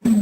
Ang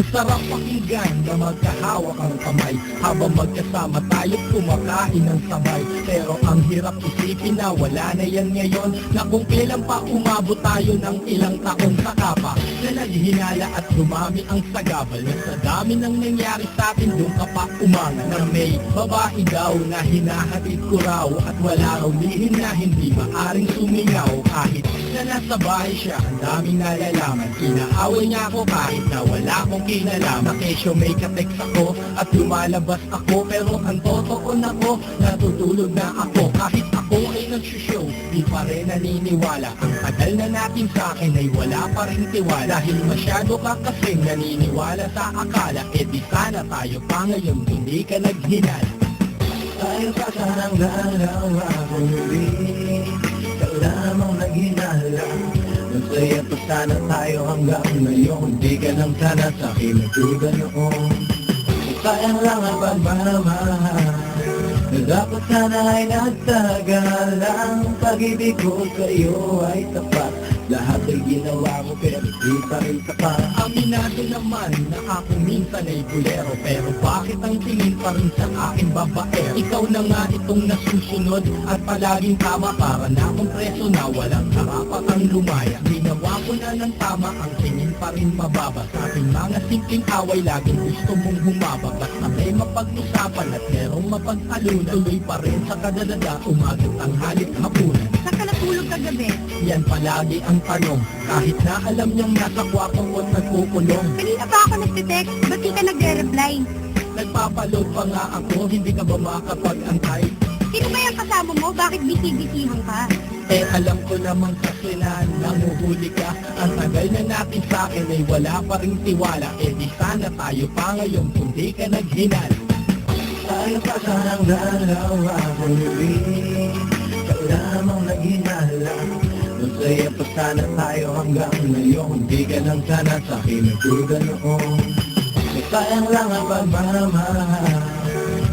sarap pakinggan na magkahawak ang kamay habang magkasama tayo kumakain ng sabay. Pero ang hirap isipin na wala na yan ngayon, na kung kailan pa umabot tayo ng ilang taon sa kapa na naghinala at dumami ang sagabal. Na sa dami ng nangyari sa atin doon ka pa umanga na may babae daw na hinahatid ko raw at wala raw lihin na hindi maaring sumingaw. Kahit na nasa bahay siya, ang daming nalalaman. Inaaway niya ako kahit na wala akong kinalaman. Kesyo may kateks ako at lumalabas ako, pero ang totoo na ko, natutulog na ako. Kahit ako ay nagsushow, di pa rin naniniwala. Ang tagal na natin sa akin ay wala pa rin tiwala. Dahil masyado ka kasing naniniwala sa akala, eh di sana tayo pa ngayon hindi ka naghinala. Tayo pa sanang dalawa muli, ikaw lamang naghinala. Masaya pa sana tayo hanggang ngayon, di ka lang sana sa'kin nagduda noon. Sayang lang ang pagmamahal, na dapat sana ay nagtagal. Ang pag-ibig ko sa'yo ay tapat, lahat ay ginawa mo pero di pa rin sapat. Aminado naman na ako minsan ay bulero, pero bakit ang tingin pa rin sa akin babaero? Ikaw na nga itong nasusunod at palaging tama, para na akong preso na walang karapatang lumaya. Ginawa ko na ng tama, ang tingin pa rin mababa. Sa ating mga simpleng away, laging gusto mong humaba. Basta may mapag-usapan at merong mapag-alunan, tuloy pa rin sa kadalaga, umagat ang halit hapunan. Saan ka natulog kagabi? Yan palagi ang tanong, kahit na alam niyang nasa kwarto ko nagkukulong. Kanina pa ako nagtitext, ba't di ka nagre-reply? Nagpapaload pa nga ako, hindi ka ba makapag-antay? Sino ba yung kasama mo? Bakit busy-busyhan ka? Eh alam ko namang kasi na nanguhuli ka. Ang tagal na natin sa akin ay wala pa rin tiwala. Eh di sana tayo pa ngayon kung di ka naghinala. Tayo pa sanang dalawa muli, ikaw lamang naghinala. Masaya pa sana tayo hanggang ngayon, di ka lang sana sa'kin nagduda noon. Sayang lang ang pagmamahal,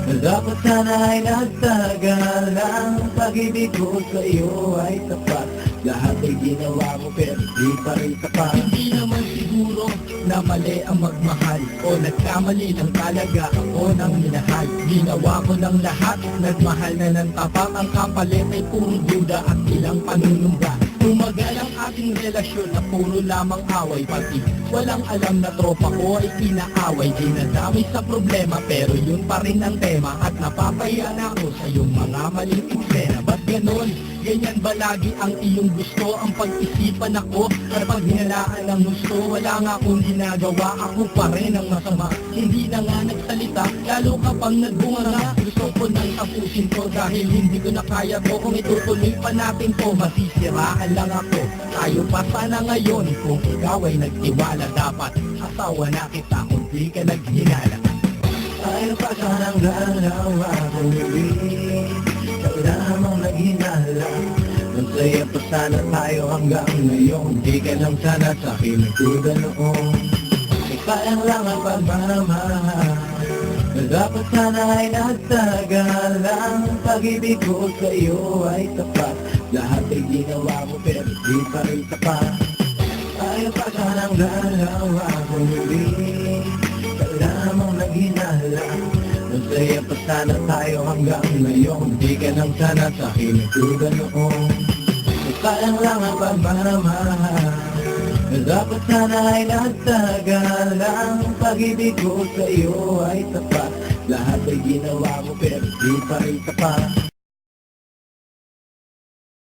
na dapat sana ay nagtagal. Ang pag-ibig ko sa'yo ay tapat, lahat ay ginawa mo pero di pa rin sapat. Hindi naman siguro na mali ang magmahal, o nagkamali lang talaga ako ng minahal. Ginawa ko ng lahat, nagmahal na ng tapat. Ang kapalit ay puro duda at ilang panunumba. Tumagal ang ating relasyon na puro lamang away, pati walang alam na tropa ko ay pinaaway. Dinadamay sa problema pero yun pa rin ang tema, at napapahiya na ako sa iyong mga maling eksena. Ba't ganon? Ganyan ba lagi ang iyong gusto? Ang pag-isipan ako at pag hinalaan ng gusto, wala nga akong ginagawa, ako pa rin ang masama. Hindi na nga nagsalita, lalo ka pang nagbunga. Gusto ko nang tapusin ko dahil hindi ko na kaya ko. Kung itutuloy pa natin to, masisiraan lang ako. Tayo pa sana ngayon, kung ikaw ay nagtiwala, dapat asawa na kita kung di ka naghinala. Tayo pa sanang dalawa muli, ikaw lamang naghinala. Masaya pa sana tayo hanggang ngayon, di ka lang sana sa'kin nagduda noon. Sayang lang ang pagmamahal, na dapat sana ay nagtagal. Ang pag-ibig ko sa'yo ay tapat, lahat ay ginawa mo pero di pa rin sapat. Tayo pa sanang dalawa muli, ikaw lamang naghinala. Masaya pa sana tayo hanggang ngayon, di ka lang sana sa'kin nagduda noon. Sayang lang ang pagmamahal, na dapat sana ay nagtagal. Ang pag-ibig ko sa'yo ay tapat, lahat ay ginawa mo pero di pa rin sapat.